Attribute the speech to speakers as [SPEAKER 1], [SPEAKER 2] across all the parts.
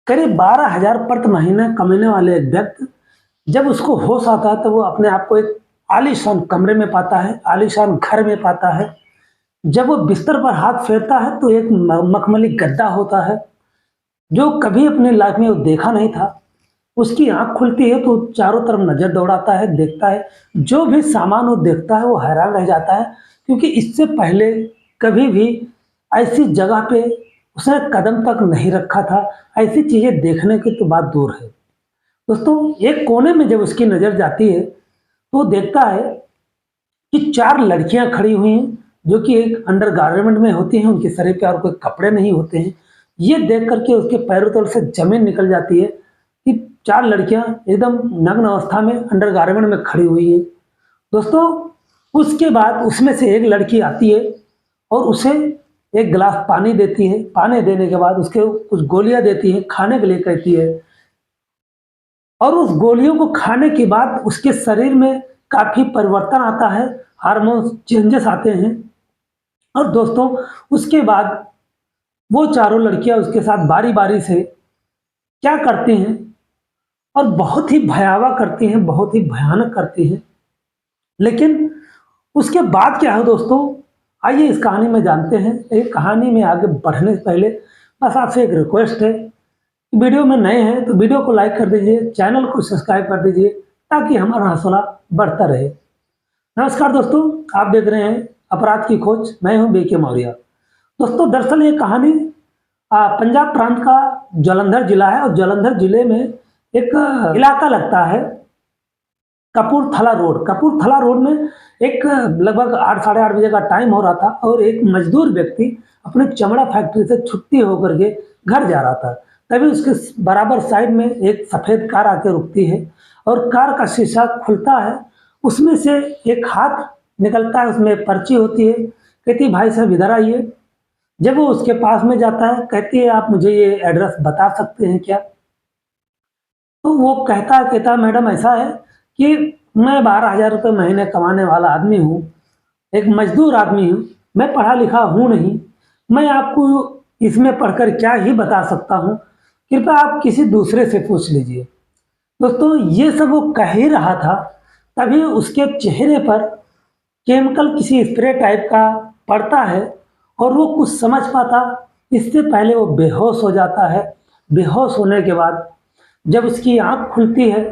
[SPEAKER 1] करीब 12,000 प्रति महीने कमाने वाले एक व्यक्ति जब उसको होश आता है तो वो अपने आप को एक आलीशान कमरे में पाता है, आलीशान घर में पाता है। जब वो बिस्तर पर हाथ फेरता है तो एक मखमली गद्दा होता है जो कभी अपने लाइफ में वो देखा नहीं था। उसकी आंख खुलती है तो चारों तरफ नजर दौड़ाता है, देखता है। जो भी सामान वो देखता है वो हैरान रह जाता है, क्योंकि इससे पहले कभी भी ऐसी जगह पे उसने कदम तक नहीं रखा था। ऐसी चीजें देखने की तो बात दूर है। दोस्तों, एक कोने में जब उसकी नजर जाती है तो वो देखता है कि 4 लड़कियां खड़ी हुई हैं, जो कि एक अंडरगारमेंट में होती हैं, उनके शरीर पे और कोई कपड़े नहीं होते हैं। ये देख करके उसके पैरों तले से जमीन निकल जाती है कि 4 लड़कियां एकदम नग्न अवस्था में अंडरगारमेंट में खड़ी हुई हैं। दोस्तों, उसके बाद उसमें से एक लड़की आती है और उसे एक गिलास पानी देती है। पानी देने के बाद उसके कुछ गोलियां देती है, खाने के लिए कहती है। और उस गोलियों को खाने के बाद उसके शरीर में काफ़ी परिवर्तन आता है, हार्मोन चेंजेस आते हैं। और दोस्तों, उसके बाद वो चारों लड़कियां उसके साथ बारी-बारी से क्या करती हैं और बहुत ही भयावह करती हैं, बहुत ही भयानक करती हैं। लेकिन उसके बाद क्या है दोस्तों, आइए इस कहानी में जानते हैं। एक कहानी में आगे बढ़ने से पहले बस आपसे एक रिक्वेस्ट है, वीडियो में नए हैं तो वीडियो को लाइक कर दीजिए, चैनल को सब्सक्राइब कर दीजिए ताकि हमारा हौसला बढ़ता रहे। नमस्कार दोस्तों, आप देख रहे हैं अपराध की खोज। मैं हूं बीके मौर्य। दोस्तों, दरअसल ये कहानी पंजाब प्रांत का जालंधर जिला है और जालंधर जिले में एक इलाका लगता है कपूरथला रोड। कपूरथला रोड में एक लगभग 8 साढ़े 8 बजे का टाइम हो रहा था और एक मजदूर व्यक्ति अपने चमड़ा फैक्ट्री से छुट्टी होकर के घर जा रहा था। तभी उसके बराबर साइड में एक सफ़ेद कार आके रुकती है और कार का शीशा खुलता है। उसमें से एक हाथ निकलता है, उसमें पर्ची होती है। कहती है, भाई साहब इधर आइए। जब वो उसके पास में जाता है, कहती है, आप मुझे ये एड्रेस बता सकते हैं क्या? तो वो कहता है मैडम ऐसा है कि मैं 12,000 रुपये महीने कमाने वाला आदमी हूँ, एक मजदूर आदमी हूँ, मैं पढ़ा लिखा हूँ नहीं, मैं आपको इसमें पढ़कर क्या ही बता सकता हूँ, कृपया आप किसी दूसरे से पूछ लीजिए। दोस्तों, ये सब वो कह ही रहा था, तभी उसके चेहरे पर केमिकल किसी स्प्रे टाइप का पड़ता है और वो कुछ समझ पाता इससे पहले वो बेहोश हो जाता है। बेहोश होने के बाद जब उसकी आंख खुलती है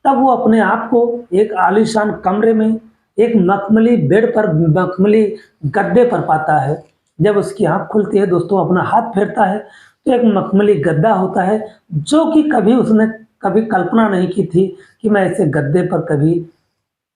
[SPEAKER 1] तब वो अपने आप को एक आलीशान कमरे में एक मखमली बेड पर, मखमली गद्दे पर पाता है। जब उसकी आंख खुलती है दोस्तों, अपना हाथ फेरता है तो एक मखमली गद्दा होता है, जो कि कभी उसने कभी कल्पना नहीं की थी कि मैं ऐसे गद्दे पर कभी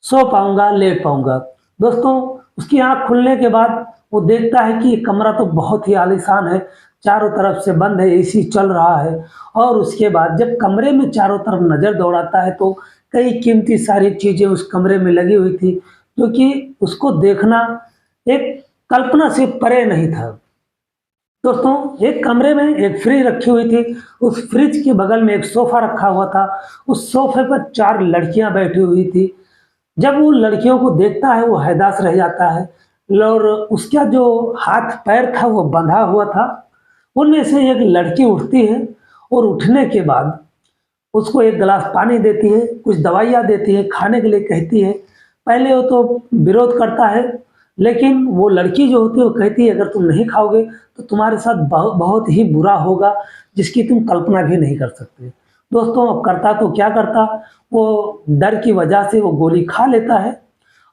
[SPEAKER 1] सो पाऊंगा, लेट पाऊंगा। दोस्तों, उसकी आंख खुलने के बाद वो देखता है कि ये कमरा तो बहुत ही आलीशान है, चारों तरफ से बंद है, एसी चल रहा है। और उसके बाद जब कमरे में चारों तरफ नज़र दौड़ाता है तो कई कीमती सारी चीज़ें उस कमरे में लगी हुई थी, जो कि उसको देखना एक कल्पना से परे नहीं था। दोस्तों, एक कमरे में एक फ्रिज रखी हुई थी, उस फ्रिज के बगल में एक सोफा रखा हुआ था। उस सोफे पर 4 लड़कियां बैठी हुई थी। जब वो लड़कियों को देखता है वो हैदास रह जाता है और उसका जो हाथ पैर था वो बंधा हुआ था। उनमें से एक लड़की उठती है और उठने के बाद उसको एक गिलास पानी देती है, कुछ दवाइयाँ देती है, खाने के लिए कहती है। पहले वो तो विरोध करता है, लेकिन वो लड़की जो होती है वो कहती है, अगर तुम नहीं खाओगे तो तुम्हारे साथ बहुत ही बुरा होगा, जिसकी तुम कल्पना भी नहीं कर सकते। दोस्तों, अब करता तो क्या करता, वो डर की वजह से वो गोली खा लेता है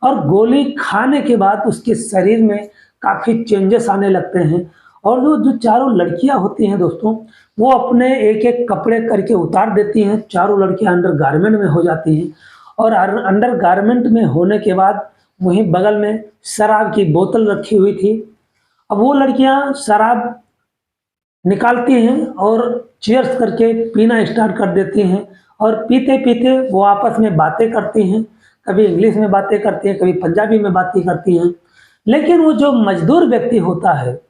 [SPEAKER 1] और गोली खाने के बाद उसके शरीर में काफ़ी चेंजेस आने लगते हैं। और जो जो चारों लड़कियां होती हैं दोस्तों, वो अपने एक एक कपड़े करके उतार देती हैं। चारों लड़कियां अंडर गारमेंट में हो जाती हैं और अंडर गारमेंट में होने के बाद वहीं बगल में शराब की बोतल रखी हुई थी। अब वो लड़कियां शराब निकालती हैं और चीयर्स करके पीना स्टार्ट कर देती हैं और पीते पीते वो आपस में बातें करती हैं। कभी इंग्लिश में बातें करती हैं, कभी पंजाबी में बातें करती हैं। लेकिन वो जो मजदूर व्यक्ति होता है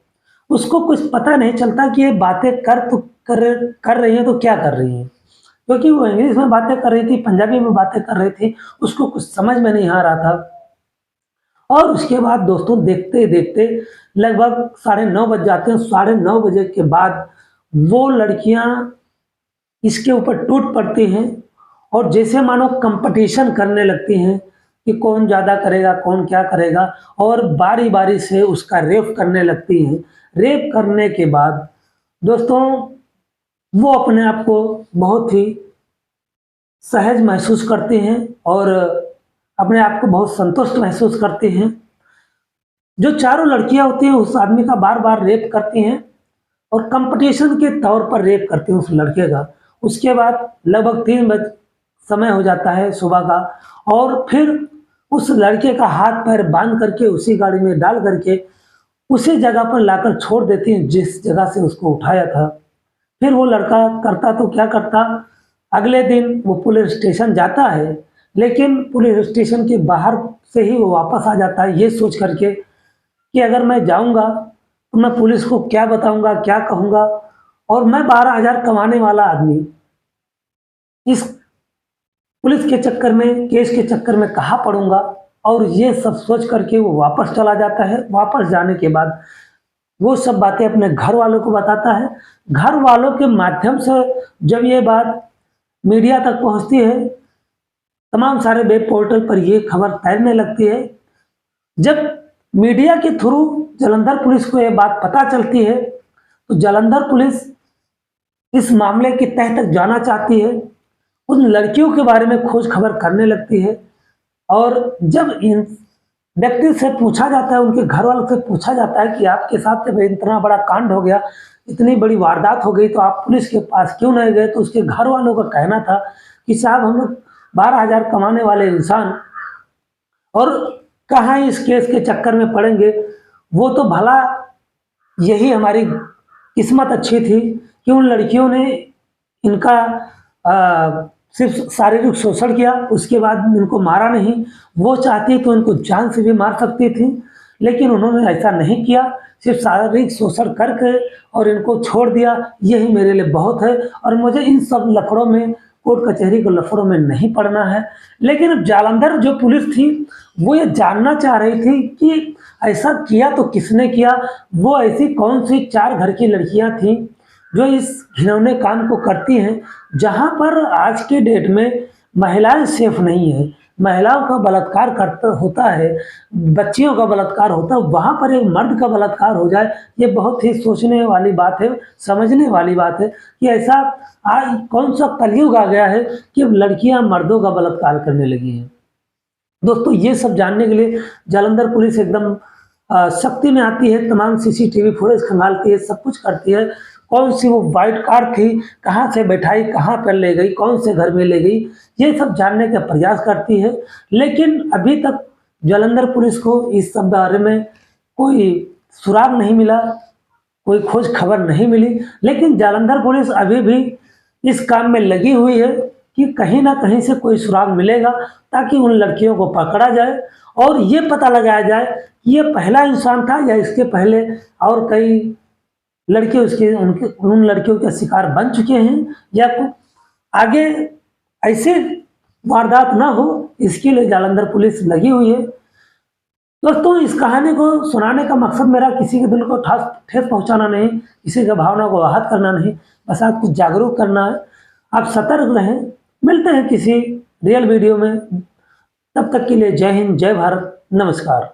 [SPEAKER 1] उसको कुछ पता नहीं चलता कि ये बातें कर रही हैं तो क्या कर रही हैं, क्योंकि वो इंग्लिश में बातें कर रही थी, पंजाबी में बातें कर रही थी, उसको कुछ समझ में नहीं आ रहा था। और उसके बाद दोस्तों, देखते देखते लगभग 9:30 बज जाते हैं। 9:30 बजे के बाद वो लड़कियां इसके ऊपर टूट पड़ती हैं और जैसे मानो कंपटीशन करने लगती हैं कि कौन ज़्यादा करेगा, कौन क्या करेगा, और बारी-बारी से उसका रेप करने लगती हैं। रेप करने के बाद दोस्तों वो अपने आप को बहुत ही सहज महसूस करती हैं और अपने आप को बहुत संतुष्ट महसूस करती हैं। जो चारों लड़कियां होती हैं उस आदमी का बार-बार रेप करती हैं और कंपटीशन के तौर पर रेप करती हैं उस लड़के का। उसके बाद लगभग 3 बज समय हो जाता है सुबह का, और फिर उस लड़के का हाथ पैर बांध करके उसी गाड़ी में डाल करके उसी जगह पर लाकर छोड़ देती हैं जिस जगह से उसको उठाया था। फिर वो लड़का करता तो क्या करता, अगले दिन वो पुलिस स्टेशन जाता है, लेकिन पुलिस स्टेशन के बाहर से ही वो वापस आ जाता है ये सोच करके कि अगर मैं जाऊंगा तो मैं पुलिस को क्या बताऊंगा, क्या कहूंगा, और मैं 12,000 कमाने वाला आदमी इस पुलिस के चक्कर में, केस के चक्कर में कहाँ पड़ूंगा। और ये सब सोच करके वो वापस चला जाता है। वापस जाने के बाद वो सब बातें अपने घर वालों को बताता है। घर वालों के माध्यम से जब ये बात मीडिया तक पहुंचती है, तमाम सारे वेब पोर्टल पर ये खबर तैरने लगती है। जब मीडिया के थ्रू जालंधर पुलिस को ये बात पता चलती है तो जालंधर पुलिस इस मामले की तह तक जाना चाहती है, उन लड़कियों के बारे में खोज खबर करने लगती है। और जब इन व्यक्ति से पूछा जाता है, उनके घर वालों से पूछा जाता है कि आपके साथ जब इतना बड़ा कांड हो गया, इतनी बड़ी वारदात हो गई, तो आप पुलिस के पास क्यों नहीं गए, तो उसके घर वालों का कहना था कि साहब हम लोग 12,000 कमाने वाले इंसान और कहाँ इस केस के चक्कर में पड़ेंगे। वो तो भला यही हमारी किस्मत अच्छी थी कि उन लड़कियों ने इनका सिर्फ शारीरिक शोषण किया, उसके बाद इनको मारा नहीं। वो चाहती तो इनको जान से भी मार सकती थी, लेकिन उन्होंने ऐसा नहीं किया, सिर्फ शारीरिक शोषण करके और इनको छोड़ दिया। यही मेरे लिए बहुत है और मुझे इन सब लफड़ों में, कोर्ट कचहरी के लफड़ों में नहीं पड़ना है। लेकिन अब जालंधर जो पुलिस थी वो ये जानना चाह रही थी कि ऐसा किया तो किसने किया, वो ऐसी कौन सी 4 घर की लड़कियां थीं जो इस घिनौने काम को करती हैं, जहां पर आज के डेट में महिलाएं सेफ नहीं है, महिलाओं का बलात्कार करता होता है, बच्चियों का बलात्कार होता है, वहां पर एक मर्द का बलात्कार हो जाए, ये बहुत ही सोचने वाली बात है, समझने वाली बात है कि ऐसा आज कौन सा कलयुग आ गया है कि अब लड़कियां मर्दों का बलात्कार करने लगी हैं। दोस्तों ये सब जानने के लिए जालंधर पुलिस एकदम सख्ती में आती है, तमाम सीसीटीवी फुटेज खंगालती है, सब कुछ करती है। कौन सी वो वाइट कार थी, कहाँ से बैठाई, कहाँ पर ले गई, कौन से घर में ले गई, ये सब जानने का प्रयास करती है। लेकिन अभी तक जालंधर पुलिस को इस सब बारे में कोई सुराग नहीं मिला, कोई खोज खबर नहीं मिली। लेकिन जालंधर पुलिस अभी भी इस काम में लगी हुई है कि कहीं ना कहीं से कोई सुराग मिलेगा ताकि उन लड़कियों को पकड़ा जाए और ये पता लगाया जाए कि ये पहला इंसान था या इसके पहले और कई लड़के उसके उनके उन लड़कियों के शिकार बन चुके हैं, या आगे ऐसे वारदात ना हो, इसके लिए जालंधर पुलिस लगी हुई है। दोस्तों इस कहानी को सुनाने का मकसद मेरा किसी के दिल को ठेस पहुंचाना नहीं, किसी की भावना को आहत करना नहीं, बस आपको जागरूक करना है। आप सतर्क रहें। मिलते हैं किसी रियल वीडियो में, तब तक के लिए जय हिंद, जय भारत, नमस्कार।